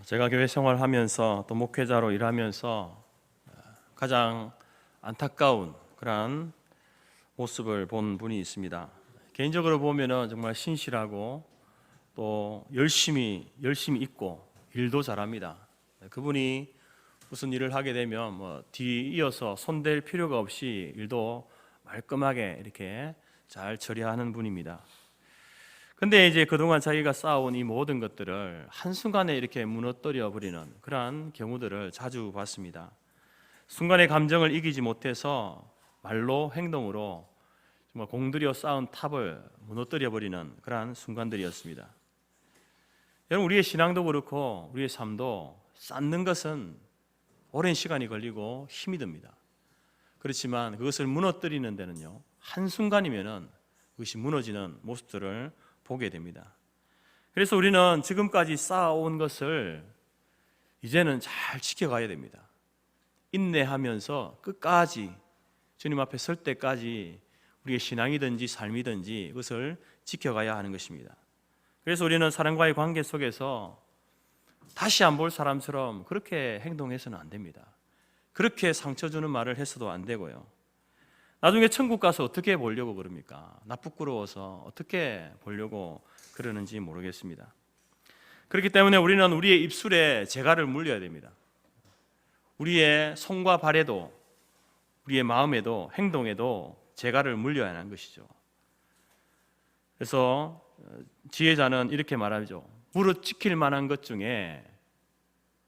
제가 교회 생활하면서 또 목회자로 일하면서 가장 안타까운 그러한 모습을 본 분이 있습니다. 개인적으로 보면은 정말 신실하고 또 열심히 있고 일도 잘합니다. 그분이 무슨 일을 하게 되면 뒤이어서 손댈 필요가 없이 일도 말끔하게 이렇게 잘 처리하는 분입니다. 근데 이제 그동안 자기가 쌓아온 이 모든 것들을 한순간에 이렇게 무너뜨려 버리는 그러한 경우들을 자주 봤습니다. 순간의 감정을 이기지 못해서 말로 행동으로 정말 공들여 쌓은 탑을 무너뜨려 버리는 그러한 순간들이었습니다. 여러분, 우리의 신앙도 그렇고 우리의 삶도 쌓는 것은 오랜 시간이 걸리고 힘이 듭니다. 그렇지만 그것을 무너뜨리는 데는요, 한순간이면은 그것이 무너지는 모습들을 보게 됩니다. 그래서 우리는 지금까지 쌓아온 것을 이제는 잘 지켜가야 됩니다. 인내하면서 끝까지 주님 앞에 설 때까지 우리의 신앙이든지 삶이든지 그것을 지켜가야 하는 것입니다. 그래서 우리는 사람과의 관계 속에서 다시 안 볼 사람처럼 그렇게 행동해서는 안 됩니다. 그렇게 상처 주는 말을 해서도 안 되고요. 나중에 천국 가서 어떻게 보려고 그럽니까? 나 부끄러워서 어떻게 보려고 그러는지 모르겠습니다. 그렇기 때문에 우리는 우리의 입술에 재갈을 물려야 됩니다. 우리의 손과 발에도, 우리의 마음에도, 행동에도 재갈을 물려야 하는 것이죠. 그래서 지혜자는 이렇게 말하죠. 무릇 지킬 만한 것 중에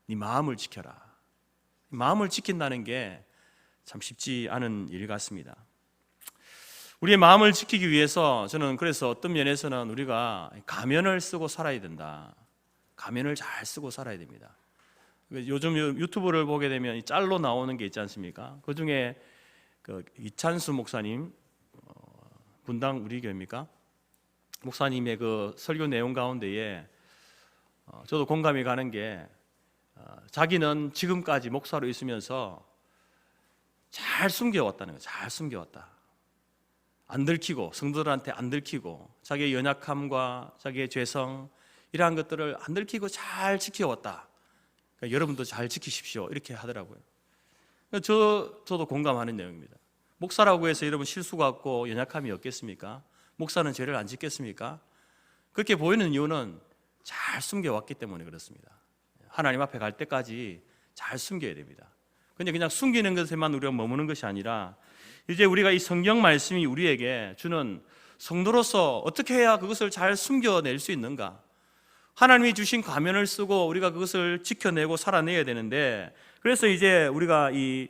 네 마음을 지켜라. 마음을 지킨다는 게 참 쉽지 않은 일 같습니다. 우리의 마음을 지키기 위해서 저는 그래서 어떤 면에서는 우리가 가면을 쓰고 살아야 된다. 가면을 잘 쓰고 살아야 됩니다. 요즘 유튜브를 보게 되면 이 짤로 나오는 게 있지 않습니까? 그 중에 이찬수 목사님, 분당 우리 교회입니까? 목사님의 그 설교 내용 가운데에 저도 공감이 가는 게 자기는 지금까지 목사로 있으면서 잘 숨겨왔다는 거예요. 잘 숨겨왔다. 안 들키고, 성도들한테 안 들키고, 자기의 연약함과 자기의 죄성 이러한 것들을 안 들키고 잘 지켜왔다. 그러니까 여러분도 잘 지키십시오. 이렇게 하더라고요. 저도 공감하는 내용입니다. 목사라고 해서 여러분 실수가 없고 연약함이 없겠습니까? 목사는 죄를 안 짓겠습니까? 그렇게 보이는 이유는 잘 숨겨왔기 때문에 그렇습니다. 하나님 앞에 갈 때까지 잘 숨겨야 됩니다. 근데 그냥 숨기는 것에만 우리가 머무는 것이 아니라 이제 우리가 이 성경 말씀이 우리에게 주는 성도로서 어떻게 해야 그것을 잘 숨겨낼 수 있는가? 하나님이 주신 가면을 쓰고 우리가 그것을 지켜내고 살아내야 되는데, 그래서 이제 우리가 이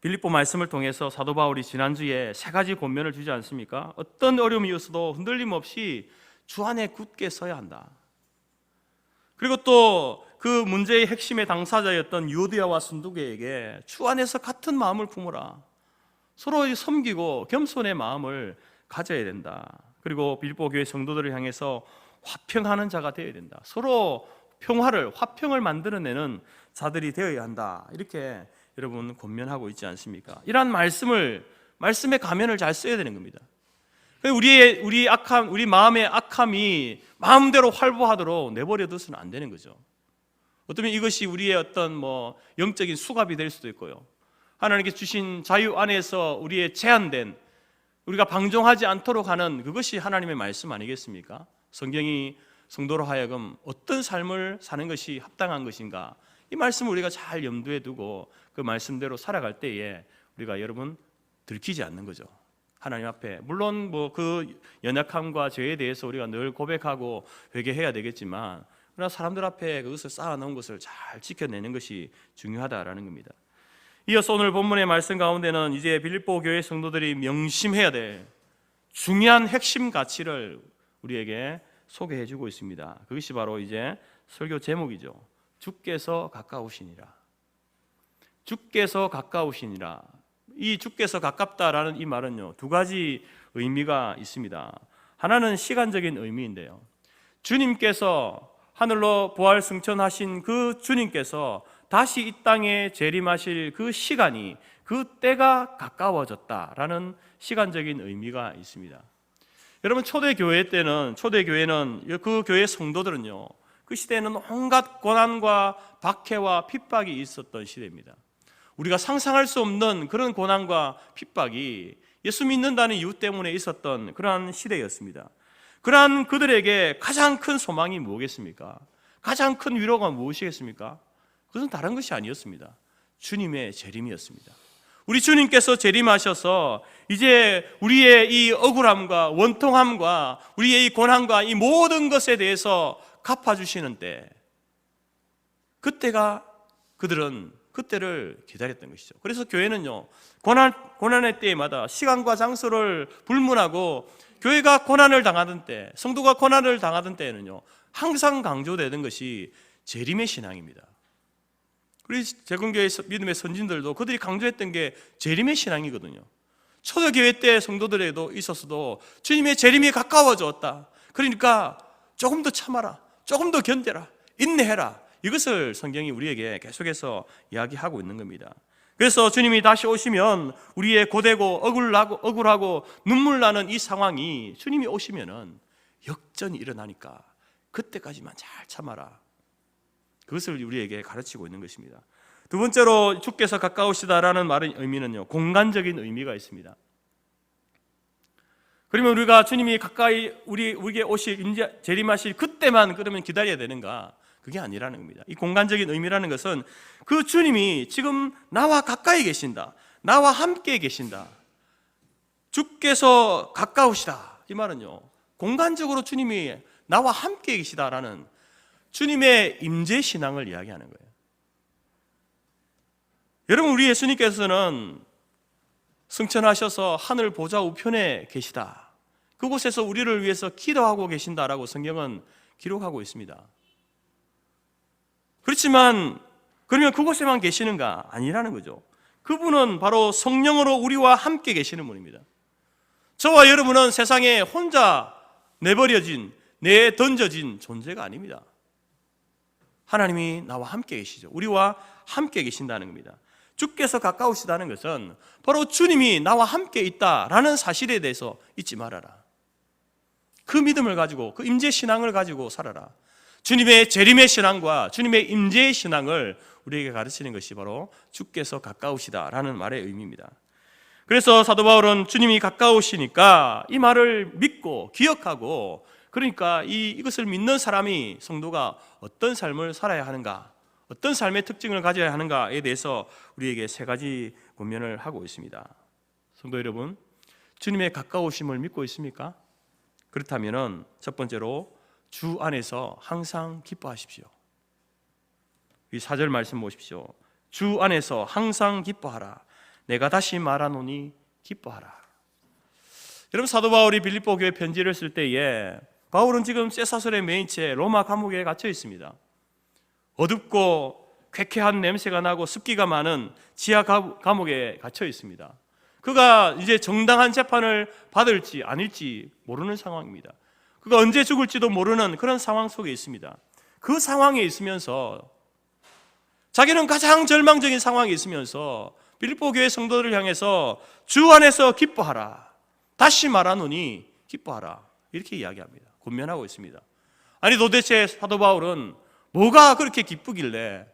빌립보 말씀을 통해서 사도 바울이 지난주에 3가지 권면을 주지 않습니까? 어떤 어려움이 있어도 흔들림 없이 주 안에 굳게 서야 한다. 그리고 또 그 문제의 핵심의 당사자였던 유오디아와 순두계에게 주 안에서 같은 마음을 품어라. 서로 섬기고 겸손의 마음을 가져야 된다. 그리고 빌립보 교회 성도들을 향해서 화평하는 자가 되어야 된다. 서로 화평을 만들어내는 자들이 되어야 한다. 이렇게 여러분 권면하고 있지 않습니까? 이러한 말씀의 가면을 잘 써야 되는 겁니다. 우리 마음의 악함이 마음대로 활보하도록 내버려 둬서는 안 되는 거죠. 어쩌면 이것이 우리의 어떤 영적인 수갑이 될 수도 있고요. 하나님께 주신 자유 안에서 우리의 제한된, 우리가 방종하지 않도록 하는 그것이 하나님의 말씀 아니겠습니까? 성경이 성도로 하여금 어떤 삶을 사는 것이 합당한 것인가, 이 말씀을 우리가 잘 염두에 두고 그 말씀대로 살아갈 때에 우리가 여러분 들키지 않는 거죠. 하나님 앞에 물론 그 연약함과 죄에 대해서 우리가 늘 고백하고 회개해야 되겠지만, 그러나 사람들 앞에 그것을 쌓아놓은 것을 잘 지켜내는 것이 중요하다라는 겁니다. 이어서 오늘 본문의 말씀 가운데는 이제 빌립보 교회 성도들이 명심해야 될 중요한 핵심 가치를 우리에게 소개해주고 있습니다. 그것이 바로 이제 설교 제목이죠. 주께서 가까우시니라. 주께서 가까우시니라. 이 주께서 가깝다라는 이 말은요, 2가지 의미가 있습니다. 하나는 시간적인 의미인데요, 주님께서 하늘로 부활 승천하신 그 주님께서 다시 이 땅에 재림하실 그 시간이, 그 때가 가까워졌다라는 시간적인 의미가 있습니다. 여러분, 초대교회는 그 교회 성도들은요, 그 그 시대에는 온갖 고난과 박해와 핍박이 있었던 시대입니다. 우리가 상상할 수 없는 그런 고난과 핍박이 예수 믿는다는 이유 때문에 있었던 그러한 시대였습니다. 그러한 그들에게 가장 큰 소망이 무엇이겠습니까? 가장 큰 위로가 무엇이겠습니까? 그것은 다른 것이 아니었습니다. 주님의 재림이었습니다. 우리 주님께서 재림하셔서 이제 우리의 이 억울함과 원통함과 우리의 이 고난과 이 모든 것에 대해서 갚아주시는 때, 그때가 그들은 그때를 기다렸던 것이죠. 그래서 교회는요, 고난의 때마다 시간과 장소를 불문하고 교회가 고난을 당하던 때, 성도가 고난을 당하던 때에는요, 항상 강조되는 것이 재림의 신앙입니다. 우리 재건교회 믿음의 선진들도 그들이 강조했던 게 재림의 신앙이거든요. 초대교회 때 성도들에도 있었어도 주님의 재림이 가까워졌다. 그러니까 조금 더 참아라, 조금 더 견뎌라, 인내해라. 이것을 성경이 우리에게 계속해서 이야기하고 있는 겁니다. 그래서 주님이 다시 오시면 우리의 고되고 억울하고 눈물 나는 이 상황이 주님이 오시면은 역전이 일어나니까 그때까지만 잘 참아라. 그것을 우리에게 가르치고 있는 것입니다. 두 번째로 주께서 가까우시다라는 말의 의미는요, 공간적인 의미가 있습니다. 그러면 우리가 주님이 가까이 우리에게 오실 재림하실 그때만 그러면 기다려야 되는가? 그게 아니라는 겁니다. 이 공간적인 의미라는 것은 그 주님이 지금 나와 가까이 계신다, 나와 함께 계신다, 주께서 가까우시다. 이 말은요, 공간적으로 주님이 나와 함께 계시다라는 주님의 임재 신앙을 이야기하는 거예요. 여러분, 우리 예수님께서는 승천하셔서 하늘 보좌 우편에 계시다, 그곳에서 우리를 위해서 기도하고 계신다라고 성경은 기록하고 있습니다. 그렇지만 그러면 그곳에만 계시는가? 아니라는 거죠. 그분은 바로 성령으로 우리와 함께 계시는 분입니다. 저와 여러분은 세상에 혼자 내던져진 존재가 아닙니다. 하나님이 나와 함께 계시죠. 우리와 함께 계신다는 겁니다. 주께서 가까우시다는 것은 바로 주님이 나와 함께 있다라는 사실에 대해서 잊지 말아라. 그 믿음을 가지고, 그 임재 신앙을 가지고 살아라. 주님의 재림의 신앙과 주님의 임재의 신앙을 우리에게 가르치는 것이 바로 주께서 가까우시다라는 말의 의미입니다. 그래서 사도 바울은 주님이 가까우시니까 이 말을 믿고 기억하고, 그러니까 이것을 믿는 사람이, 성도가 어떤 삶을 살아야 하는가, 어떤 삶의 특징을 가져야 하는가에 대해서 우리에게 세 가지 권면을 하고 있습니다. 성도 여러분, 주님의 가까우심을 믿고 있습니까? 그렇다면 첫 번째로 주 안에서 항상 기뻐하십시오. 이 4절 말씀 보십시오. 주 안에서 항상 기뻐하라. 내가 다시 말하노니 기뻐하라. 여러분, 사도 바울이 빌립보 교회 편지를 쓸 때에 바울은 지금 쇠사슬에 매인 채 로마 감옥에 갇혀 있습니다. 어둡고 쾌쾌한 냄새가 나고 습기가 많은 지하 감옥에 갇혀 있습니다. 그가 이제 정당한 재판을 받을지 아닐지 모르는 상황입니다. 그가 언제 죽을지도 모르는 그런 상황 속에 있습니다. 그 상황에 있으면서, 자기는 가장 절망적인 상황에 있으면서 빌립보 교회 성도들을 향해서 주 안에서 기뻐하라, 다시 말하노니 기뻐하라, 이렇게 이야기합니다. 권면하고 있습니다. 아니, 도대체 사도 바울은 뭐가 그렇게 기쁘길래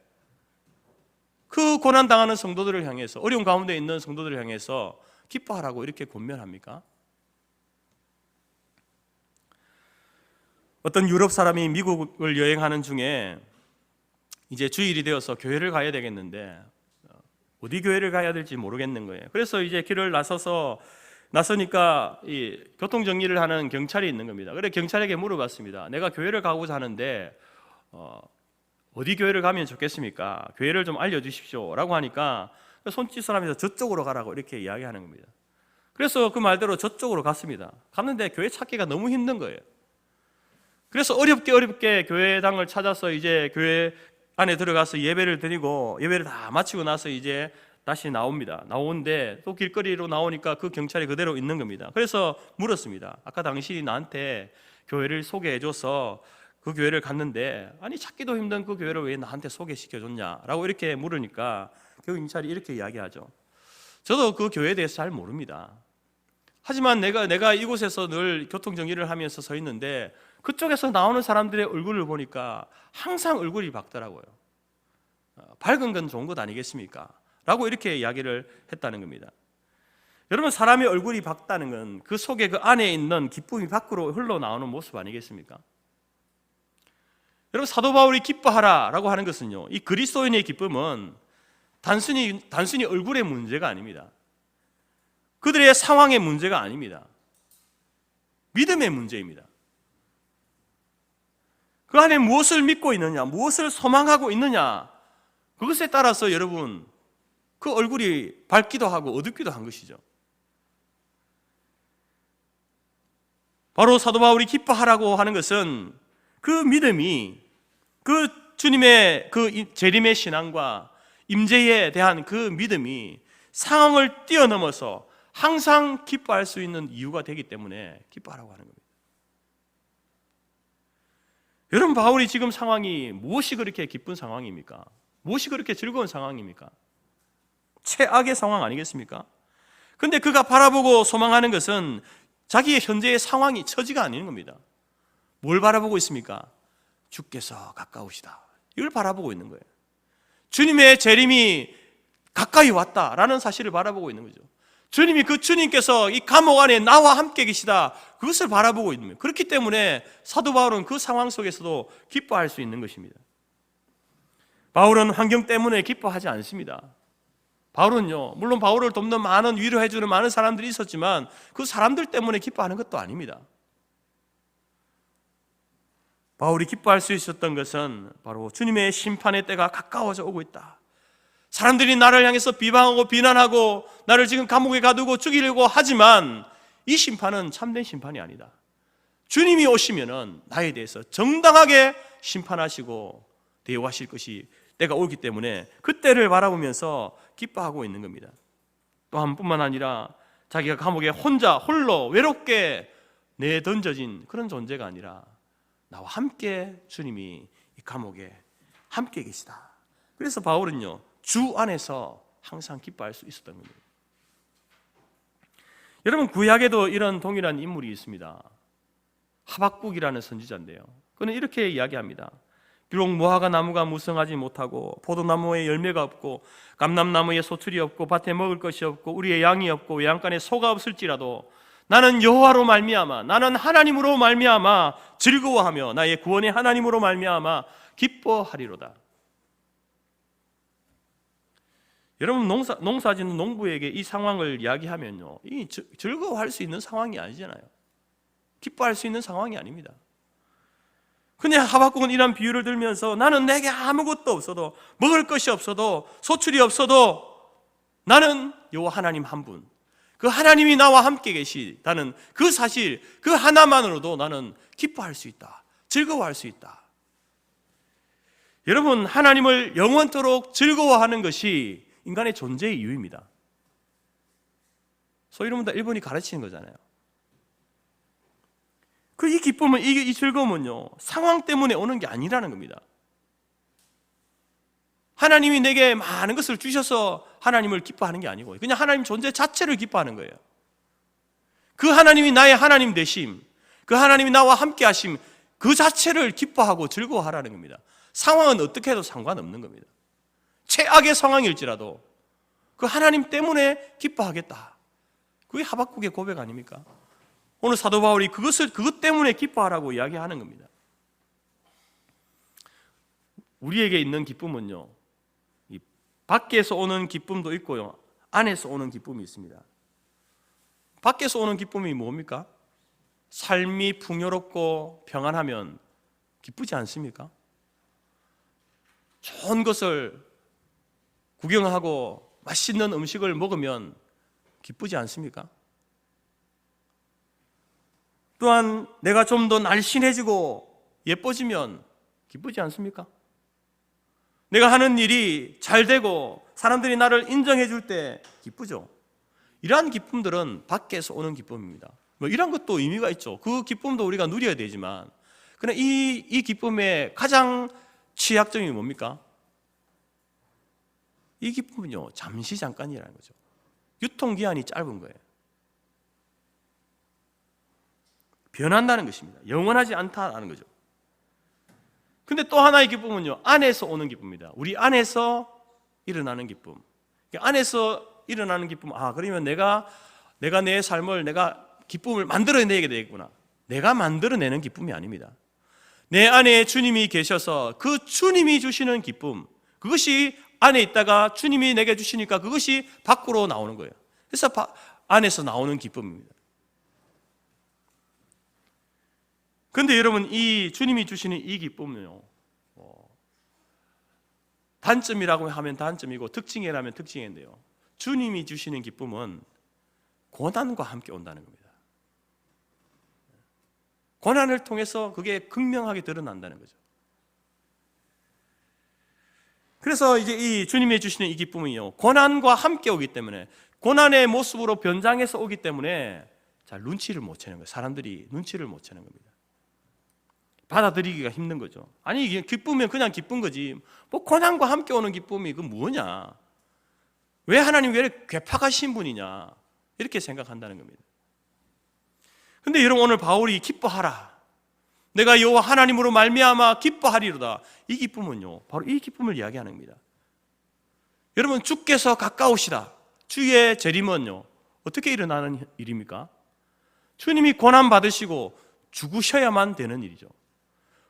그 고난당하는 성도들을 향해서, 어려운 가운데 있는 성도들을 향해서 기뻐하라고 이렇게 권면합니까? 어떤 유럽 사람이 미국을 여행하는 중에 이제 주일이 되어서 교회를 가야 되겠는데 어디 교회를 가야 될지 모르겠는 거예요. 그래서 이제 길을 나서니까 이 교통 정리를 하는 경찰이 있는 겁니다. 그래 경찰에게 물어봤습니다. 내가 교회를 가고자 하는데 어디 교회를 가면 좋겠습니까? 교회를 좀 알려주십시오 라고 하니까 손짓을 하면서 저쪽으로 가라고 이렇게 이야기하는 겁니다. 그래서 그 말대로 저쪽으로 갔습니다. 갔는데 교회 찾기가 너무 힘든 거예요. 그래서 어렵게 교회당을 찾아서 이제 교회 안에 들어가서 예배를 드리고, 예배를 다 마치고 나서 이제 다시 나옵니다. 나오는데 또 길거리로 나오니까 그 경찰이 그대로 있는 겁니다. 그래서 물었습니다. 아까 당신이 나한테 교회를 소개해줘서 그 교회를 갔는데, 아니 찾기도 힘든 그 교회를 왜 나한테 소개시켜줬냐라고 이렇게 물으니까 그 경찰이 이렇게 이야기하죠. 저도 그 교회에 대해서 잘 모릅니다. 하지만 내가 이곳에서 늘 교통정리를 하면서 서 있는데 그쪽에서 나오는 사람들의 얼굴을 보니까 항상 얼굴이 밝더라고요. 밝은 건 좋은 것 아니겠습니까? 라고 이렇게 이야기를 했다는 겁니다. 여러분, 사람의 얼굴이 밝다는 건 그 속에 그 안에 있는 기쁨이 밖으로 흘러나오는 모습 아니겠습니까? 여러분, 사도 바울이 기뻐하라 라고 하는 것은요, 이 그리스도인의 기쁨은 단순히 얼굴의 문제가 아닙니다. 그들의 상황의 문제가 아닙니다. 믿음의 문제입니다. 그 안에 무엇을 믿고 있느냐, 무엇을 소망하고 있느냐, 그것에 따라서 여러분 그 얼굴이 밝기도 하고 어둡기도 한 것이죠. 바로 사도 바울이 기뻐하라고 하는 것은 그 믿음이 그 주님의 그 재림의 신앙과 임재에 대한 그 믿음이 상황을 뛰어넘어서 항상 기뻐할 수 있는 이유가 되기 때문에 기뻐하라고 하는 겁니다. 여러분, 바울이 지금 상황이 무엇이 그렇게 기쁜 상황입니까? 무엇이 그렇게 즐거운 상황입니까? 최악의 상황 아니겠습니까? 근데 그가 바라보고 소망하는 것은 자기의 현재의 상황이 처지가 아닌 겁니다. 뭘 바라보고 있습니까? 주께서 가까우시다, 이걸 바라보고 있는 거예요. 주님의 재림이 가까이 왔다라는 사실을 바라보고 있는 거죠. 주님께서 이 감옥 안에 나와 함께 계시다, 그것을 바라보고 있는 거예요. 그렇기 때문에 사도 바울은 그 상황 속에서도 기뻐할 수 있는 것입니다. 바울은 환경 때문에 기뻐하지 않습니다. 바울은요, 물론 바울을 돕는 많은, 위로해주는 많은 사람들이 있었지만 그 사람들 때문에 기뻐하는 것도 아닙니다. 바울이 기뻐할 수 있었던 것은 바로 주님의 심판의 때가 가까워져 오고 있다, 사람들이 나를 향해서 비방하고 비난하고 나를 지금 감옥에 가두고 죽이려고 하지만 이 심판은 참된 심판이 아니다. 주님이 오시면은 나에 대해서 정당하게 심판하시고 대우하실 것이 때가 오기 때문에 그때를 바라보면서 기뻐하고 있는 겁니다. 또한 뿐만 아니라 자기가 감옥에 홀로 외롭게 내던져진 그런 존재가 아니라 나와 함께 주님이 이 감옥에 함께 계시다. 그래서 바울은요, 주 안에서 항상 기뻐할 수 있었던 겁니다. 여러분, 구약에도 이런 동일한 인물이 있습니다. 하박국이라는 선지자인데요, 그는 이렇게 이야기합니다. 비록 무화과 나무가 무성하지 못하고 포도나무에 열매가 없고 감람나무에 소출이 없고 밭에 먹을 것이 없고 우리의 양이 없고 외양간에 소가 없을지라도 나는 여호와로 말미암아, 나는 하나님으로 말미암아 즐거워하며 나의 구원의 하나님으로 말미암아 기뻐하리로다. 여러분, 농사짓는 농부에게 이 상황을 이야기하면요, 이 즐거워할 수 있는 상황이 아니잖아요. 기뻐할 수 있는 상황이 아닙니다. 근데 하박국은 이런 비유를 들면서 나는 내게 아무것도 없어도, 먹을 것이 없어도, 소출이 없어도 나는 여호와 하나님 한 분, 그 하나님이 나와 함께 계시다는 그 사실, 그 하나만으로도 나는 기뻐할 수 있다, 즐거워할 수 있다. 여러분, 하나님을 영원토록 즐거워하는 것이 인간의 존재의 이유입니다. 소위 이러면 일본이 가르치는 거잖아요. 이 기쁨은, 이 즐거움은요, 상황 때문에 오는 게 아니라는 겁니다. 하나님이 내게 많은 것을 주셔서 하나님을 기뻐하는 게 아니고 그냥 하나님 존재 자체를 기뻐하는 거예요. 그 하나님이 나의 하나님 되심, 그 하나님이 나와 함께 하심, 그 자체를 기뻐하고 즐거워하라는 겁니다. 상황은 어떻게 해도 상관없는 겁니다. 최악의 상황일지라도 그 하나님 때문에 기뻐하겠다, 그게 하박국의 고백 아닙니까? 오늘 사도 바울이 그것 때문에 기뻐하라고 이야기하는 겁니다. 우리에게 있는 기쁨은요, 이 밖에서 오는 기쁨도 있고요, 안에서 오는 기쁨이 있습니다. 밖에서 오는 기쁨이 뭡니까? 삶이 풍요롭고 평안하면 기쁘지 않습니까? 좋은 것을 구경하고 맛있는 음식을 먹으면 기쁘지 않습니까? 또한 내가 좀 더 날씬해지고 예뻐지면 기쁘지 않습니까? 내가 하는 일이 잘 되고 사람들이 나를 인정해 줄 때 기쁘죠. 이러한 기쁨들은 밖에서 오는 기쁨입니다. 이런 것도 의미가 있죠. 그 기쁨도 우리가 누려야 되지만, 그러나 이 기쁨의 가장 취약점이 뭡니까? 이 기쁨은요, 잠시 잠깐이라는 거죠. 유통기한이 짧은 거예요. 변한다는 것입니다. 영원하지 않다는 거죠. 근데 또 하나의 기쁨은요, 안에서 오는 기쁨입니다. 우리 안에서 일어나는 기쁨. 안에서 일어나는 기쁨. 그러면 내가 내 삶을, 내가 기쁨을 만들어내게 되겠구나. 내가 만들어내는 기쁨이 아닙니다. 내 안에 주님이 계셔서 그 주님이 주시는 기쁨, 그것이 안에 있다가 주님이 내게 주시니까 그것이 밖으로 나오는 거예요. 그래서 안에서 나오는 기쁨입니다. 그런데 여러분, 이 주님이 주시는 이 기쁨은요, 단점이라고 하면 단점이고 특징이라면 특징인데요, 주님이 주시는 기쁨은 고난과 함께 온다는 겁니다. 고난을 통해서 그게 극명하게 드러난다는 거죠. 그래서 이제 이 주님이 주시는 이 기쁨은요, 고난과 함께 오기 때문에, 고난의 모습으로 변장해서 오기 때문에 잘 눈치를 못 채는 거예요. 사람들이 눈치를 못 채는 겁니다. 받아들이기가 힘든 거죠. 아니, 이게 기쁘면 그냥 기쁜 거지, 뭐 고난과 함께 오는 기쁨이 그 뭐냐, 왜 하나님 왜 이렇게 괴팍하신 분이냐, 이렇게 생각한다는 겁니다. 근데 여러분, 오늘 바울이 기뻐하라, 내가 여호와 하나님으로 말미암아 기뻐하리로다, 이 기쁨은요, 바로 이 기쁨을 이야기하는 겁니다. 여러분, 주께서 가까우시다, 주의 재림은요 어떻게 일어나는 일입니까? 주님이 고난 받으시고 죽으셔야만 되는 일이죠.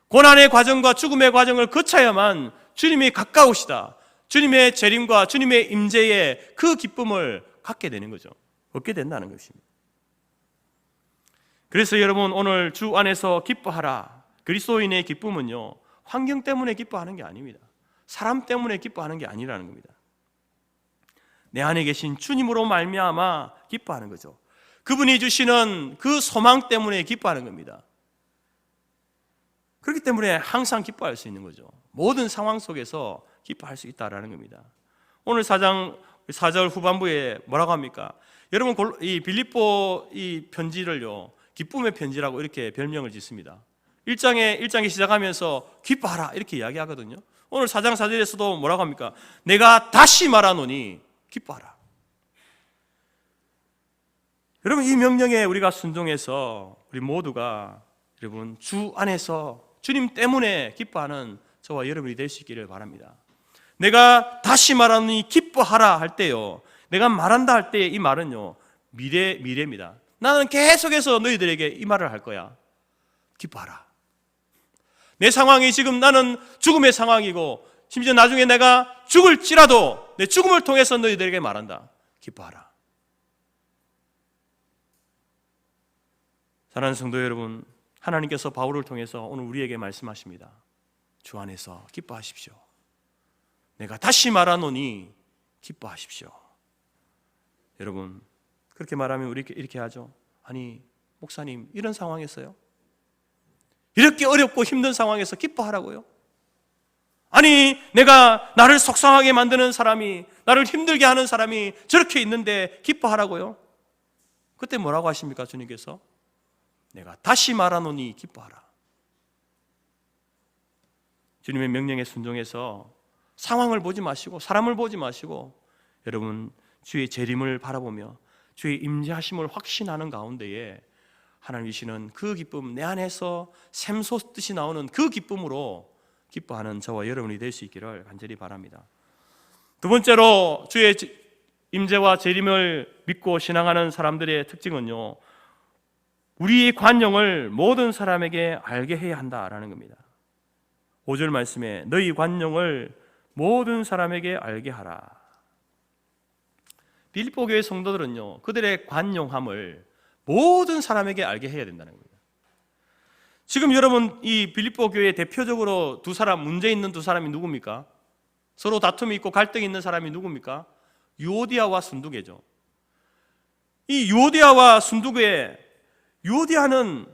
고난의 과정과 죽음의 과정을 거쳐야만 주님이 가까우시다, 주님의 재림과 주님의 임재의 그 기쁨을 갖게 되는 거죠. 얻게 된다는 것입니다. 그래서 여러분, 오늘 주 안에서 기뻐하라, 그리스도인의 기쁨은요, 환경 때문에 기뻐하는 게 아닙니다. 사람 때문에 기뻐하는 게 아니라는 겁니다. 내 안에 계신 주님으로 말미암아 기뻐하는 거죠. 그분이 주시는 그 소망 때문에 기뻐하는 겁니다. 그렇기 때문에 항상 기뻐할 수 있는 거죠. 모든 상황 속에서 기뻐할 수 있다라는 겁니다. 오늘 4절 후반부에 뭐라고 합니까? 여러분, 이 빌립보 이 편지를요, 기쁨의 편지라고 이렇게 별명을 짓습니다. 1장에 시작하면서 기뻐하라 이렇게 이야기하거든요. 오늘 4장 4절에서도 뭐라고 합니까? 내가 다시 말하노니 기뻐하라. 여러분, 이 명령에 우리가 순종해서 우리 모두가 여러분 주 안에서 주님 때문에 기뻐하는 저와 여러분이 될 수 있기를 바랍니다. 내가 다시 말하노니 기뻐하라 할 때요, 내가 말한다 할 때 이 말은요, 미래입니다. 나는 계속해서 너희들에게 이 말을 할 거야. 기뻐하라. 내 상황이 지금 나는 죽음의 상황이고, 심지어 나중에 내가 죽을지라도 내 죽음을 통해서 너희들에게 말한다. 기뻐하라. 사랑하는 성도 여러분, 하나님께서 바울을 통해서 오늘 우리에게 말씀하십니다. 주 안에서 기뻐하십시오. 내가 다시 말하노니 기뻐하십시오. 여러분, 그렇게 말하면 우리 이렇게 하죠. 아니, 목사님, 이런 상황에서요? 이렇게 어렵고 힘든 상황에서 기뻐하라고요? 아니, 내가 나를 속상하게 만드는 사람이, 나를 힘들게 하는 사람이 저렇게 있는데 기뻐하라고요? 그때 뭐라고 하십니까, 주님께서? 내가 다시 말하노니 기뻐하라. 주님의 명령에 순종해서 상황을 보지 마시고 사람을 보지 마시고 여러분 주의 재림을 바라보며 주의 임재하심을 확신하는 가운데에 하나님이시는 그 기쁨, 내 안에서 샘솟듯이 나오는 그 기쁨으로 기뻐하는 저와 여러분이 될 수 있기를 간절히 바랍니다. 두 번째로 주의 임재와 재림을 믿고 신앙하는 사람들의 특징은요, 우리의 관용을 모든 사람에게 알게 해야 한다라는 겁니다. 5절 말씀에 너희 관용을 모든 사람에게 알게 하라. 빌립보 교회 성도들은요, 그들의 관용함을 모든 사람에게 알게 해야 된다는 겁니다. 지금 여러분, 이 빌립보 교회에 대표적으로 문제 있는 두 사람이 누굽니까? 서로 다툼이 있고 갈등이 있는 사람이 누굽니까? 유오디아와 순두계죠. 이 유오디아와 순두계, 유오디아는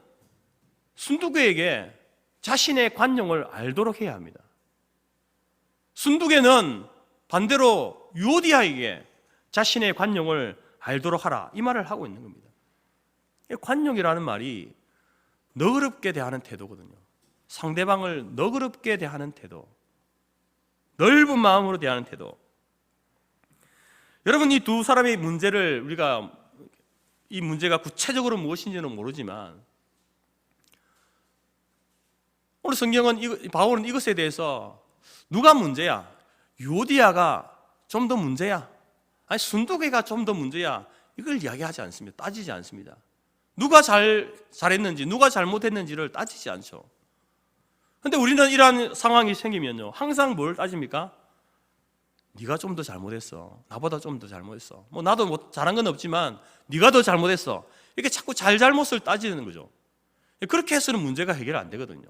순두계에게 자신의 관용을 알도록 해야 합니다. 순두계는 반대로 유오디아에게 자신의 관용을 알도록 하라, 이 말을 하고 있는 겁니다. 관용이라는 말이 너그럽게 대하는 태도거든요. 상대방을 너그럽게 대하는 태도, 넓은 마음으로 대하는 태도. 여러분, 이 두 사람의 문제를 이 문제가 구체적으로 무엇인지는 모르지만 오늘 성경은 바울은 이것에 대해서 누가 문제야? 유오디아가 좀 더 문제야? 아니 순두개가 좀 더 문제야? 이걸 이야기하지 않습니다. 따지지 않습니다. 누가 잘했는지 누가 잘못했는지를 따지지 않죠. 그런데 우리는 이러한 상황이 생기면요 항상 뭘 따집니까? 네가 좀 더 잘못했어. 나보다 좀 더 잘못했어. 뭐 나도 뭐 잘한 건 없지만 네가 더 잘못했어. 이렇게 자꾸 잘못을 따지는 거죠. 그렇게 해서는 문제가 해결 안 되거든요.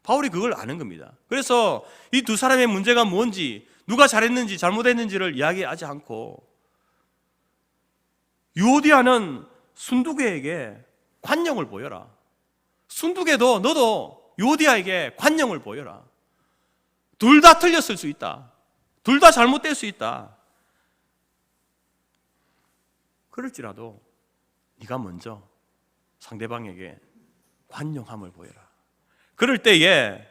바울이 그걸 아는 겁니다. 그래서 이 두 사람의 문제가 뭔지, 누가 잘했는지 잘못했는지를 이야기하지 않고 유오디아는 순두개에게 관용을 보여라. 순두개도 너도 유오디아에게 관용을 보여라. 둘 다 틀렸을 수 있다. 둘 다 잘못될 수 있다. 그럴지라도 네가 먼저 상대방에게 관용함을 보여라. 그럴 때에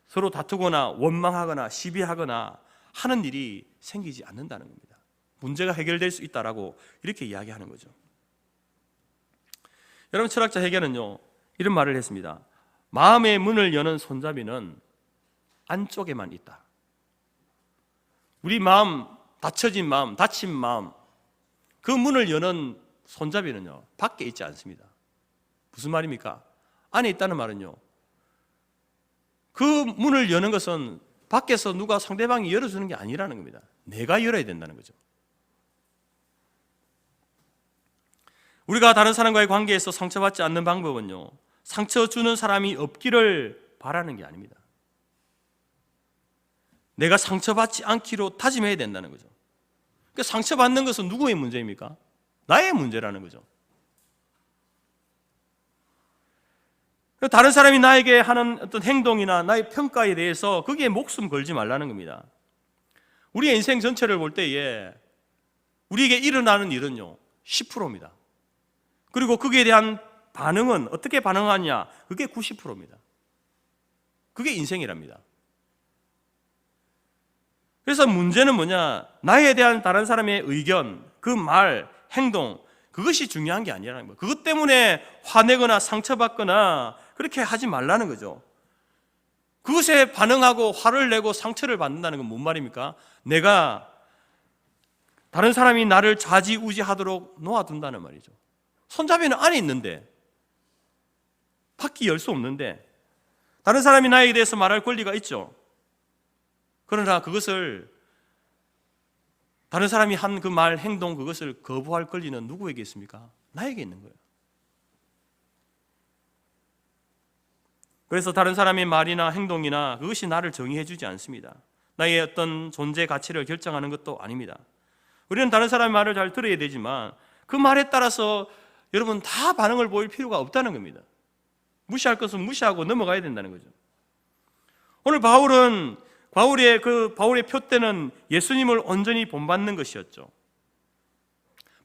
서로 다투거나 원망하거나 시비하거나 하는 일이 생기지 않는다는 겁니다. 문제가 해결될 수 있다라고 이렇게 이야기하는 거죠. 여러분, 철학자 헤겔은요 이런 말을 했습니다. 마음의 문을 여는 손잡이는 안쪽에만 있다. 우리 마음, 닫혀진 마음, 닫힌 마음, 그 문을 여는 손잡이는요 밖에 있지 않습니다. 무슨 말입니까? 안에 있다는 말은요, 그 문을 여는 것은 밖에서 누가 상대방이 열어주는 게 아니라는 겁니다. 내가 열어야 된다는 거죠. 우리가 다른 사람과의 관계에서 상처받지 않는 방법은요, 상처 주는 사람이 없기를 바라는 게 아닙니다. 내가 상처받지 않기로 다짐해야 된다는 거죠. 그러니까 상처받는 것은 누구의 문제입니까? 나의 문제라는 거죠. 다른 사람이 나에게 하는 어떤 행동이나 나의 평가에 대해서 거기에 목숨 걸지 말라는 겁니다. 우리의 인생 전체를 볼 때에 우리에게 일어나는 일은요 10%입니다. 그리고 거기에 대한 반응은 어떻게 반응하냐, 그게 90%입니다. 그게 인생이랍니다. 그래서 문제는 뭐냐, 나에 대한 다른 사람의 의견, 그 말, 행동, 그것이 중요한 게 아니라는 거예요. 그것 때문에 화내거나 상처받거나 그렇게 하지 말라는 거죠. 그것에 반응하고 화를 내고 상처를 받는다는 건 뭔 말입니까? 내가 다른 사람이 나를 좌지우지하도록 놓아둔다는 말이죠. 손잡이는 안에 있는데, 밖이 열 수 없는데 다른 사람이 나에게 대해서 말할 권리가 있죠. 그러나 그것을, 다른 사람이 한 그 말, 행동, 그것을 거부할 권리는 누구에게 있습니까? 나에게 있는 거예요. 그래서 다른 사람의 말이나 행동이나 그것이 나를 정의해 주지 않습니다. 나의 어떤 존재 가치를 결정하는 것도 아닙니다. 우리는 다른 사람의 말을 잘 들어야 되지만 그 말에 따라서 여러분 다 반응을 보일 필요가 없다는 겁니다. 무시할 것은 무시하고 넘어가야 된다는 거죠. 오늘 바울의 표대는 예수님을 온전히 본받는 것이었죠.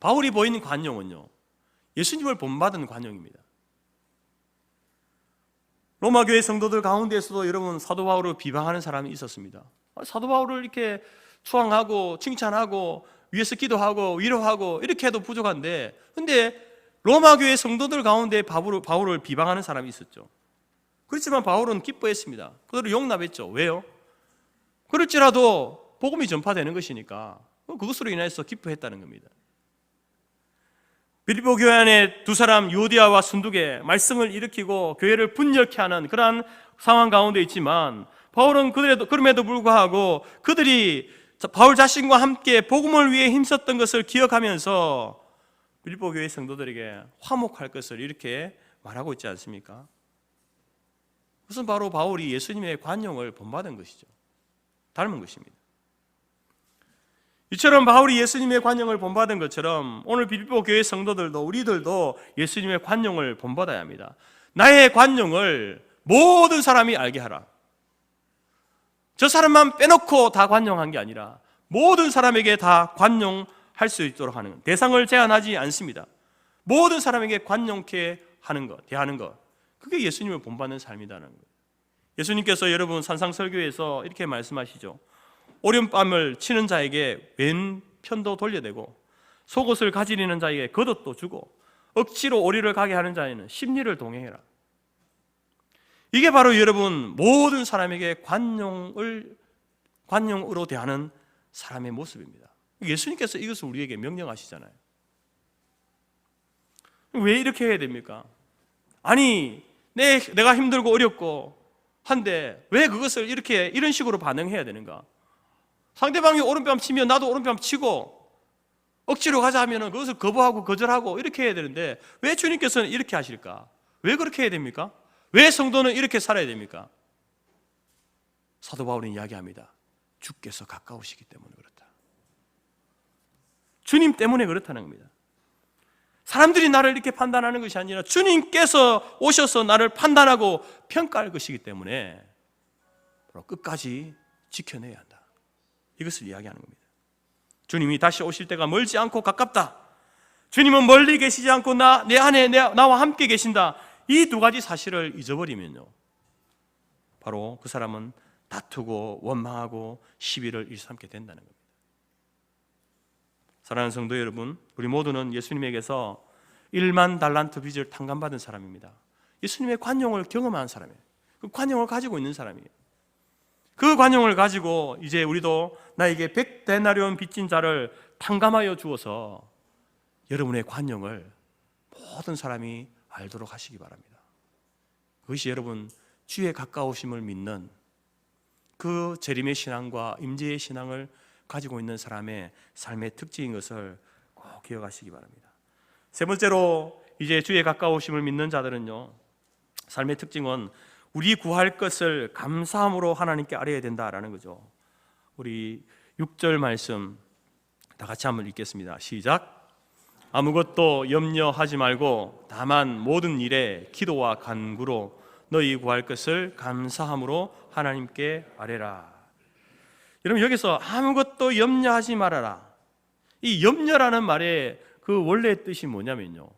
바울이 보이는 관용은요, 예수님을 본받은 관용입니다. 로마 교회 성도들 가운데에서도 여러분 사도 바울을 비방하는 사람이 있었습니다. 사도 바울을 이렇게 추앙하고 칭찬하고 위에서 기도하고 위로하고 이렇게 해도 부족한데, 근데 로마 교회 성도들 가운데 바울을 비방하는 사람이 있었죠. 그렇지만 바울은 기뻐했습니다. 그들을 용납했죠. 왜요? 그럴지라도 복음이 전파되는 것이니까 그것으로 인해서 기뻐했다는 겁니다. 빌립보 교회 안에 두 사람 유오디아와 순두개 말씀을 일으키고 교회를 분열케 하는 그러한 상황 가운데 있지만, 바울은 그럼에도 불구하고 그들이 바울 자신과 함께 복음을 위해 힘썼던 것을 기억하면서 빌립보 교회 성도들에게 화목할 것을 이렇게 말하고 있지 않습니까? 그것은 바로 바울이 예수님의 관용을 본받은 것이죠. 닮은 것입니다. 이처럼 바울이 예수님의 관용을 본받은 것처럼 오늘 빌립보 교회 성도들도, 우리들도 예수님의 관용을 본받아야 합니다. 나의 관용을 모든 사람이 알게 하라. 저 사람만 빼놓고 다 관용한 게 아니라 모든 사람에게 다 관용할 수 있도록 하는 것, 대상을 제한하지 않습니다. 모든 사람에게 관용케 하는 것, 대하는 것, 그게 예수님을 본받는 삶이라는 거예요. 예수님께서 여러분 산상설교에서 이렇게 말씀하시죠. 오른뺨을 치는 자에게 왼편도 돌려대고 속옷을 가지리는 자에게 겉옷도 주고 억지로 오리를 가게 하는 자에는 십리를 동행해라. 이게 바로 여러분 모든 사람에게 관용으로 대하는 사람의 모습입니다. 예수님께서 이것을 우리에게 명령하시잖아요. 왜 이렇게 해야 됩니까? 아니 내가 힘들고 어렵고 한데 왜 그것을 이런 식으로 반응해야 되는가? 상대방이 오른뺨 치면 나도 오른뺨 치고 억지로 가자 하면 그것을 거부하고 거절하고 이렇게 해야 되는데 왜 주님께서는 이렇게 하실까? 왜 그렇게 해야 됩니까? 왜 성도는 이렇게 살아야 됩니까? 사도 바울은 이야기합니다. 주께서 가까우시기 때문에 그렇다. 주님 때문에 그렇다는 겁니다. 사람들이 나를 이렇게 판단하는 것이 아니라 주님께서 오셔서 나를 판단하고 평가할 것이기 때문에 끝까지 지켜내야 한다. 이것을 이야기하는 겁니다. 주님이 다시 오실 때가 멀지 않고 가깝다. 주님은 멀리 계시지 않고 내 안에 나와 함께 계신다. 이 두 가지 사실을 잊어버리면요, 바로 그 사람은 다투고 원망하고 시비를 일삼게 된다는 겁니다. 사랑하는 성도 여러분, 우리 모두는 예수님에게서 1만 달란트 빚을 탕감받은 사람입니다. 예수님의 관용을 경험한 사람이에요. 그 관용을 가지고 있는 사람이에요. 그 관용을 가지고 이제 우리도 나에게 100데나리온 빚진 자를 탕감하여 주어서 여러분의 관용을 모든 사람이 알도록 하시기 바랍니다. 그것이 여러분 주의 가까우심을 믿는 그 재림의 신앙과 임재의 신앙을 가지고 있는 사람의 삶의 특징인 것을 꼭 기억하시기 바랍니다. 세 번째로 이제 주의 가까우심을 믿는 자들은요, 삶의 특징은 우리 구할 것을 감사함으로 하나님께 아뢰어야 된다라는 거죠. 우리 6절 말씀 다 같이 한번 읽겠습니다. 시작. 아무것도 염려하지 말고 다만 모든 일에 기도와 간구로 너희 구할 것을 감사함으로 하나님께 아뢰라. 여러분 여기서 아무것도 염려하지 말아라. 이 염려라는 말의 그 원래 뜻이 뭐냐면요,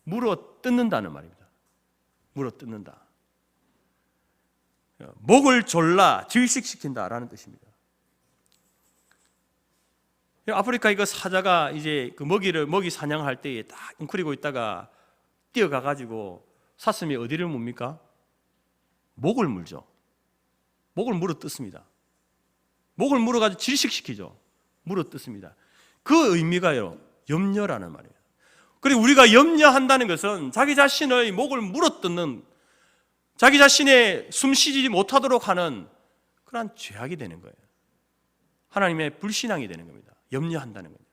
물어 뜯는다는 말입니다. 물어 뜯는다. 목을 졸라 질식시킨다라는 뜻입니다. 아프리카 이거 사자가 이제 그 먹이 사냥할 때에 딱 웅크리고 있다가 뛰어가 가지고 사슴이 어디를 뭡니까? 목을 물죠. 목을 물어 뜯습니다. 목을 물어 가지고 질식시키죠. 물어 뜯습니다. 그 의미가요, 염려라는 말이에요. 그리고 우리가 염려한다는 것은 자기 자신의 목을 물어 뜯는, 자기 자신의 숨쉬지 못하도록 하는 그러한 죄악이 되는 거예요. 하나님의 불신앙이 되는 겁니다. 염려한다는 겁니다.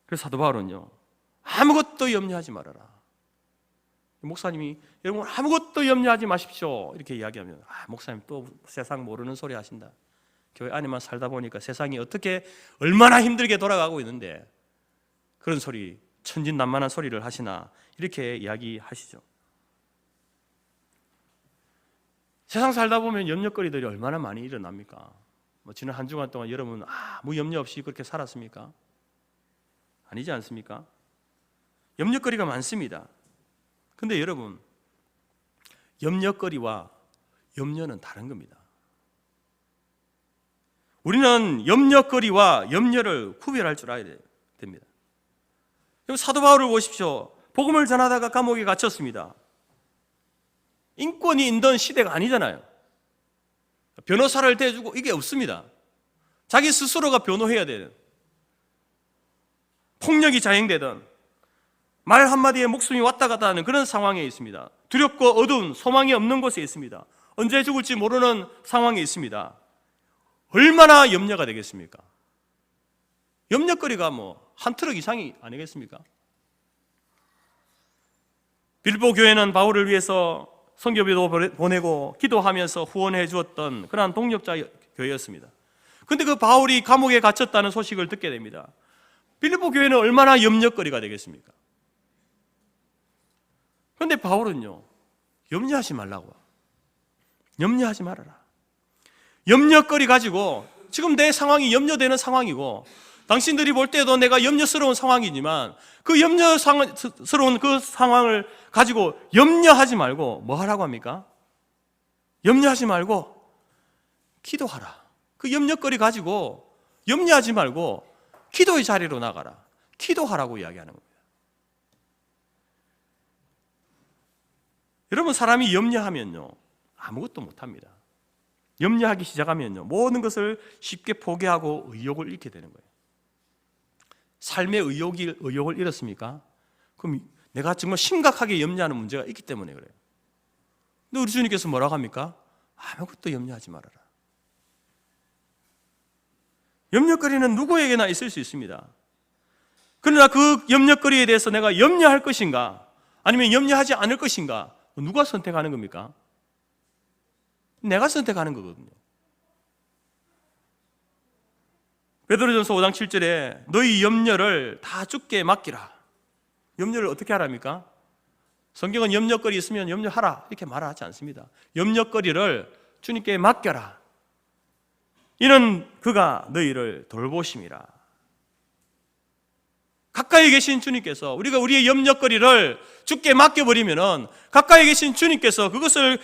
그래서 사도 바울은요, 아무것도 염려하지 말아라. 목사님이 여러분 아무것도 염려하지 마십시오 이렇게 이야기하면, 목사님 또 세상 모르는 소리 하신다. 교회 안에만 살다 보니까 세상이 어떻게 얼마나 힘들게 돌아가고 있는데 그런 소리, 천진난만한 소리를 하시나, 이렇게 이야기하시죠. 세상 살다 보면 염려거리들이 얼마나 많이 일어납니까? 지난 한 주간 동안 여러분 아무 염려 없이 그렇게 살았습니까? 아니지 않습니까? 염려거리가 많습니다. 근데 여러분, 염려거리와 염려는 다른 겁니다. 우리는 염려거리와 염려를 구별할 줄 알아야 됩니다. 사도 바울을 보십시오. 복음을 전하다가 감옥에 갇혔습니다. 인권이 있던 시대가 아니잖아요. 변호사를 대주고 이게 없습니다. 자기 스스로가 변호해야 되는, 폭력이 자행되던, 말 한마디에 목숨이 왔다 갔다 하는 그런 상황에 있습니다. 두렵고 어두운 소망이 없는 곳에 있습니다. 언제 죽을지 모르는 상황에 있습니다. 얼마나 염려가 되겠습니까? 염려거리가 한 트럭 이상이 아니겠습니까? 빌보 교회는 바울을 위해서 선교비도 보내고 기도하면서 후원해 주었던 그러한 동력자 교회였습니다. 그런데 그 바울이 감옥에 갇혔다는 소식을 듣게 됩니다. 빌보 교회는 얼마나 염려거리가 되겠습니까? 그런데 바울은요, 염려하지 말라고, 염려하지 말아라. 염려거리 가지고 지금 내 상황이 염려되는 상황이고 당신들이 볼 때도 내가 염려스러운 상황이지만 그 염려스러운 그 상황을 가지고 염려하지 말고 뭐 하라고 합니까? 염려하지 말고 기도하라. 그 염려거리 가지고 염려하지 말고 기도의 자리로 나가라. 기도하라고 이야기하는 겁니다. 여러분, 사람이 염려하면요 아무것도 못합니다. 염려하기 시작하면요 모든 것을 쉽게 포기하고 의욕을 잃게 되는 거예요. 삶의 의욕을 잃었습니까? 그럼 내가 정말 심각하게 염려하는 문제가 있기 때문에 그래요. 근데 우리 주님께서 뭐라고 합니까? 아무것도 염려하지 말아라. 염려거리는 누구에게나 있을 수 있습니다. 그러나 그 염려거리에 대해서 내가 염려할 것인가 아니면 염려하지 않을 것인가, 누가 선택하는 겁니까? 내가 선택하는 거거든요. 베드로전서 5장 7절에 너희 염려를 다 주께 맡기라. 염려를 어떻게 하랍니까? 성경은 염려거리 있으면 염려하라 이렇게 말하지 않습니다. 염려거리를 주님께 맡겨라. 이는 그가 너희를 돌보심이라. 가까이 계신 주님께서, 우리가 우리의 염려거리를 주께 맡겨버리면은 가까이 계신 주님께서 그것을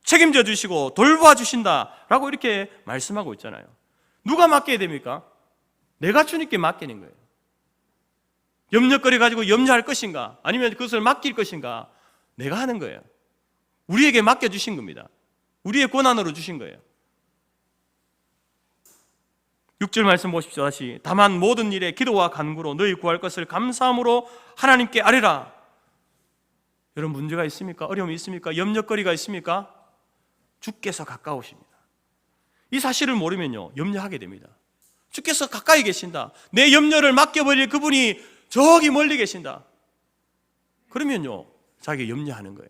책임져 주시고 돌봐 주신다라고 이렇게 말씀하고 있잖아요. 누가 맡겨야 됩니까? 내가 주님께 맡기는 거예요. 염려거리 가지고 염려할 것인가 아니면 그것을 맡길 것인가, 내가 하는 거예요. 우리에게 맡겨주신 겁니다. 우리의 권한으로 주신 거예요. 6절 말씀 보십시오. 다시. 다만 모든 일에 기도와 간구로 너희 구할 것을 감사함으로 하나님께 아뢰라. 여러분, 문제가 있습니까? 어려움이 있습니까? 염려거리가 있습니까? 주께서 가까우십니다. 이 사실을 모르면요 염려하게 됩니다. 주께서 가까이 계신다, 내 염려를 맡겨버릴 그분이 저기 멀리 계신다, 그러면요 자기가 염려하는 거예요.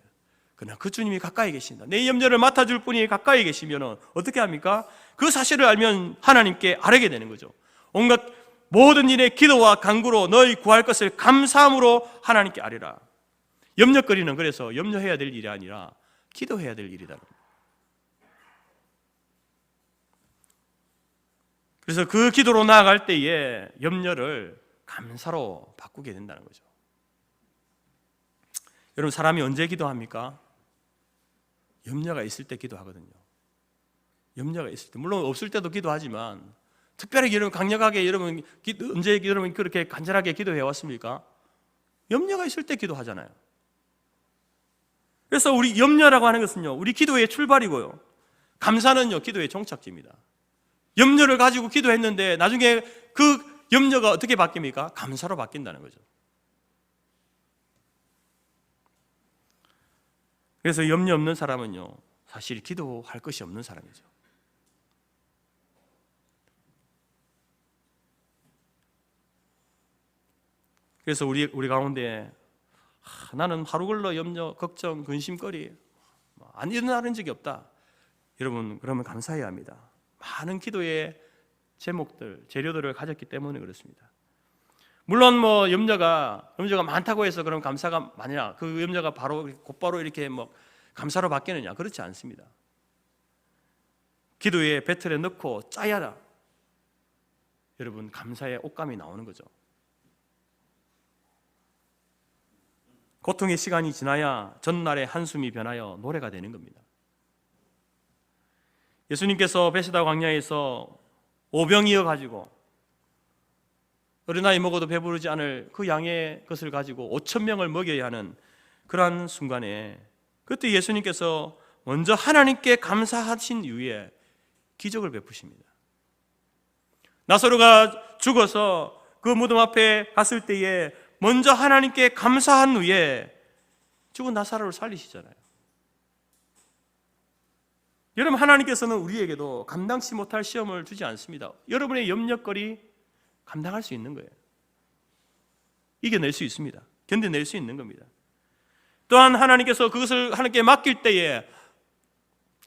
그러나 그 주님이 가까이 계신다, 내 염려를 맡아줄 분이 가까이 계시면 어떻게 합니까? 그 사실을 알면 하나님께 아뢰게 되는 거죠. 온갖 모든 일에 기도와 간구로 너희 구할 것을 감사함으로 하나님께 아뢰라. 염려거리는 그래서 염려해야 될 일이 아니라 기도해야 될 일이다. 그래서 그 기도로 나아갈 때에 염려를 감사로 바꾸게 된다는 거죠. 여러분, 사람이 언제 기도합니까? 염려가 있을 때 기도하거든요. 염려가 있을 때, 물론 없을 때도 기도하지만 특별히 여러분 강력하게 여러분 언제 여러분 그렇게 간절하게 기도해 왔습니까? 염려가 있을 때 기도하잖아요. 그래서 우리 염려라고 하는 것은요 우리 기도의 출발이고요, 감사는요 기도의 종착지입니다. 염려를 가지고 기도했는데 나중에 그 염려가 어떻게 바뀝니까? 감사로 바뀐다는 거죠. 그래서 염려 없는 사람은요 사실 기도할 것이 없는 사람이죠. 그래서 우리 가운데 나는 하루 걸러 염려, 걱정, 근심거리 안 일어나는 적이 없다. 여러분, 그러면 감사해야 합니다. 많은 기도의 제목들, 재료들을 가졌기 때문에 그렇습니다. 물론 뭐 염려가 많다고 해서 그럼 감사가 많냐? 그 염려가 곧바로 이렇게 뭐 감사로 바뀌느냐? 그렇지 않습니다. 기도의 배틀에 넣고 짜야 여러분 감사의 옷감이 나오는 거죠. 고통의 시간이 지나야 전날의 한숨이 변하여 노래가 되는 겁니다. 예수님께서 베세다 광야에서 오병이어 가지고 어린아이 먹어도 배부르지 않을 그 양의 것을 가지고 5,000명을 먹여야 하는 그러한 순간에, 그때 예수님께서 먼저 하나님께 감사하신 이후에 기적을 베푸십니다. 나사로가 죽어서 그 무덤 앞에 갔을 때에 먼저 하나님께 감사한 후에 죽은 나사로를 살리시잖아요. 여러분, 하나님께서는 우리에게도 감당치 못할 시험을 주지 않습니다. 여러분의 염려거리 감당할 수 있는 거예요. 이겨낼 수 있습니다. 견뎌낼 수 있는 겁니다. 또한 하나님께서 그것을 하나님께 맡길 때에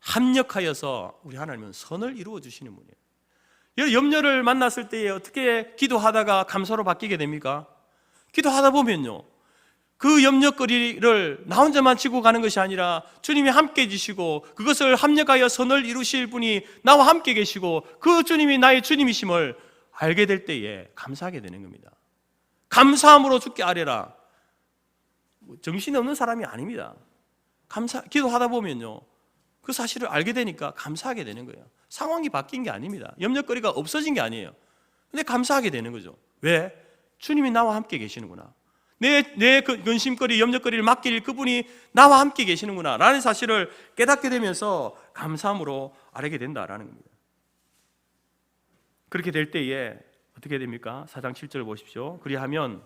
합력하여서 우리 하나님은 선을 이루어 주시는 분이에요. 염려를 만났을 때에 어떻게 기도하다가 감사로 바뀌게 됩니까? 기도하다 보면요 그 염려거리를 나 혼자만 지고 가는 것이 아니라 주님이 함께 해주시고 그것을 합력하여 선을 이루실 분이 나와 함께 계시고 그 주님이 나의 주님이심을 알게 될 때에 감사하게 되는 겁니다. 감사함으로 주께 아뢰라. 정신이 없는 사람이 아닙니다. 기도하다 보면요 그 사실을 알게 되니까 감사하게 되는 거예요. 상황이 바뀐 게 아닙니다. 염려거리가 없어진 게 아니에요. 근데 감사하게 되는 거죠. 왜? 주님이 나와 함께 계시는구나. 내 근심거리, 염려거리를 맡길 그분이 나와 함께 계시는구나 라는 사실을 깨닫게 되면서 감사함으로 아뢰게 된다라는 겁니다. 그렇게 될 때에 어떻게 됩니까? 4장 7절 보십시오. 그리하면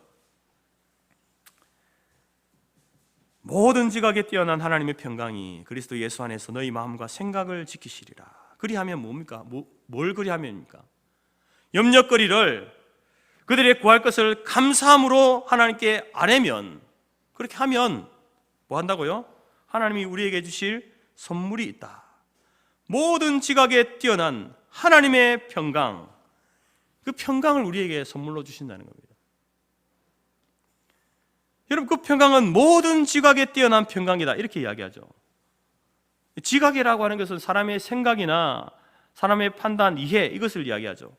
모든 지각에 뛰어난 하나님의 평강이 그리스도 예수 안에서 너희 마음과 생각을 지키시리라. 그리하면 뭡니까? 뭘 그리하면입니까? 염려거리를 그들의 구할 것을 감사함으로 하나님께 아뢰면, 그렇게 하면 뭐 한다고요? 하나님이 우리에게 주실 선물이 있다. 모든 지각에 뛰어난 하나님의 평강, 그 평강을 우리에게 선물로 주신다는 겁니다. 여러분, 그 평강은 모든 지각에 뛰어난 평강이다 이렇게 이야기하죠. 지각이라고 하는 것은 사람의 생각이나 사람의 판단, 이해, 이것을 이야기하죠.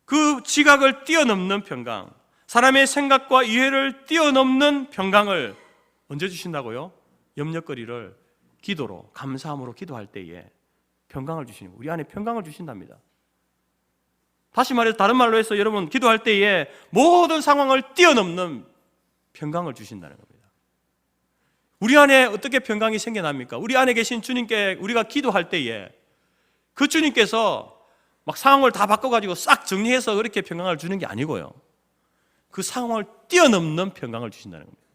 그 지각을 뛰어넘는 평강, 사람의 생각과 이해를 뛰어넘는 평강을 언제 주신다고요? 염려거리를 기도로, 감사함으로 기도할 때에 평강을 주시는 거예요. 우리 안에 평강을 주신답니다. 다시 말해서, 다른 말로 해서 여러분, 기도할 때에 모든 상황을 뛰어넘는 평강을 주신다는 겁니다. 우리 안에 어떻게 평강이 생겨납니까? 우리 안에 계신 주님께 우리가 기도할 때에 그 주님께서 막 상황을 다 바꿔가지고 싹 정리해서 그렇게 평강을 주는 게 아니고요, 그 상황을 뛰어넘는 평강을 주신다는 겁니다.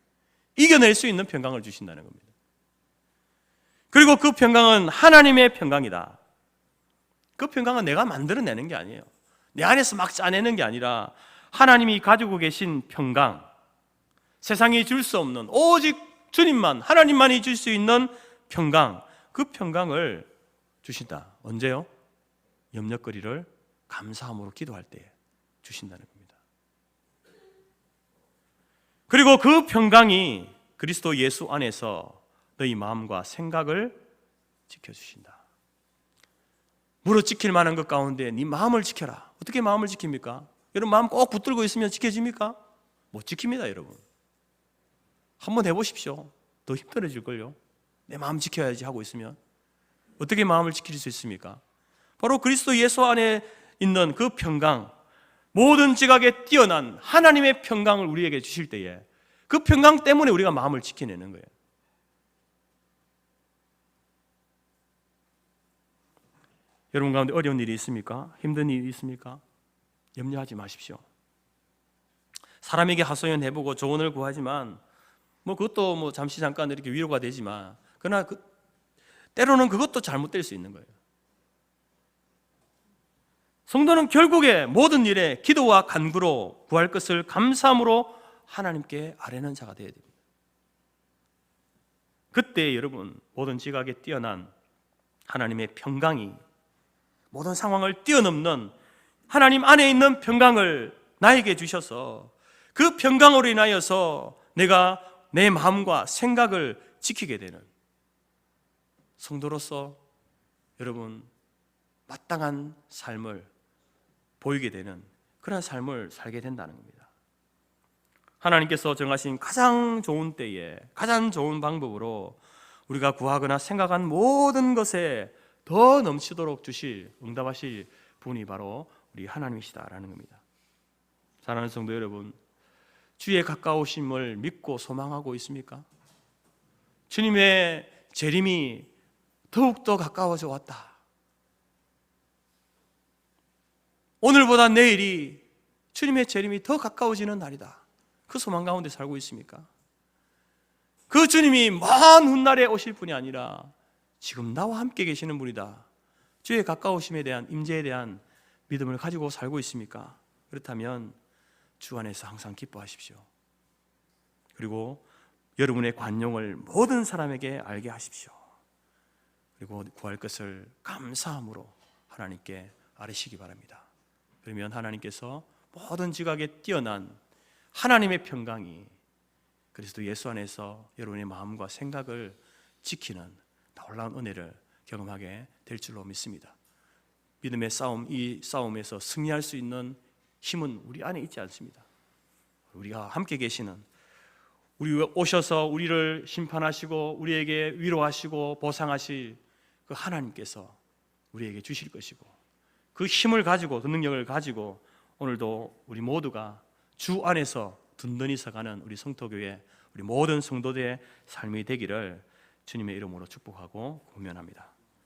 이겨낼 수 있는 평강을 주신다는 겁니다. 그리고 그 평강은 하나님의 평강이다. 그 평강은 내가 만들어내는 게 아니에요. 내 안에서 막 짜내는 게 아니라 하나님이 가지고 계신 평강, 세상이 줄 수 없는, 오직 주님만, 하나님만이 줄 수 있는 평강, 그 평강을 주신다. 언제요? 염려거리를 감사함으로 기도할 때 주신다는 겁니다. 그리고 그 평강이 그리스도 예수 안에서 너희 마음과 생각을 지켜주신다. 물어 지킬 만한 것 가운데 네 마음을 지켜라. 어떻게 마음을 지킵니까? 여러분, 마음 꼭 붙들고 있으면 지켜집니까? 못 지킵니다. 여러분, 한번 해보십시오. 더 힘들어질걸요. 내 마음 지켜야지 하고 있으면 어떻게 마음을 지킬 수 있습니까? 바로 그리스도 예수 안에 있는 그 평강, 모든 지각에 뛰어난 하나님의 평강을 우리에게 주실 때에 그 평강 때문에 우리가 마음을 지켜내는 거예요. 여러분 가운데 어려운 일이 있습니까? 힘든 일이 있습니까? 염려하지 마십시오. 사람에게 하소연해보고 조언을 구하지만 그것도 잠시 잠깐 이렇게 위로가 되지만, 그러나 때로는 그것도 잘못될 수 있는 거예요. 성도는 결국에 모든 일에 기도와 간구로 구할 것을 감사함으로 하나님께 아뢰는 자가 되어야 됩니다. 그때 여러분, 모든 지각에 뛰어난 하나님의 평강이, 모든 상황을 뛰어넘는 하나님 안에 있는 평강을 나에게 주셔서 그 평강으로 인하여서 내가 내 마음과 생각을 지키게 되는 성도로서 여러분, 마땅한 삶을 보이게 되는 그런 삶을 살게 된다는 겁니다. 하나님께서 정하신 가장 좋은 때에 가장 좋은 방법으로 우리가 구하거나 생각한 모든 것에 더 넘치도록 응답하실 분이 바로 우리 하나님이시다라는 겁니다. 사랑하는 성도 여러분, 주의 가까우심을 믿고 소망하고 있습니까? 주님의 재림이 더욱더 가까워져 왔다. 오늘보다 내일이 주님의 재림이 더 가까워지는 날이다. 그 소망 가운데 살고 있습니까? 그 주님이 먼 훗날에 오실 분이 아니라 지금 나와 함께 계시는 분이다. 주의 가까우심에 대한, 임재에 대한 믿음을 가지고 살고 있습니까? 그렇다면 주 안에서 항상 기뻐하십시오. 그리고 여러분의 관용을 모든 사람에게 알게 하십시오. 그리고 구할 것을 감사함으로 하나님께 아뢰시기 바랍니다. 그러면 하나님께서 모든 지각에 뛰어난 하나님의 평강이 그리스도 예수 안에서 여러분의 마음과 생각을 지키는 놀라운 은혜를 경험하게 될 줄로 믿습니다. 믿음의 싸움, 이 싸움에서 승리할 수 있는 힘은 우리 안에 있지 않습니다. 우리가 함께 계시는, 우리 오셔서 우리를 심판하시고 우리에게 위로하시고 보상하실 그 하나님께서 우리에게 주실 것이고, 그 힘을 가지고, 그 능력을 가지고 오늘도 우리 모두가 주 안에서 든든히 서가는 우리 성도교회, 우리 모든 성도들의 삶이 되기를 주님의 이름으로 축복하고 권면합니다.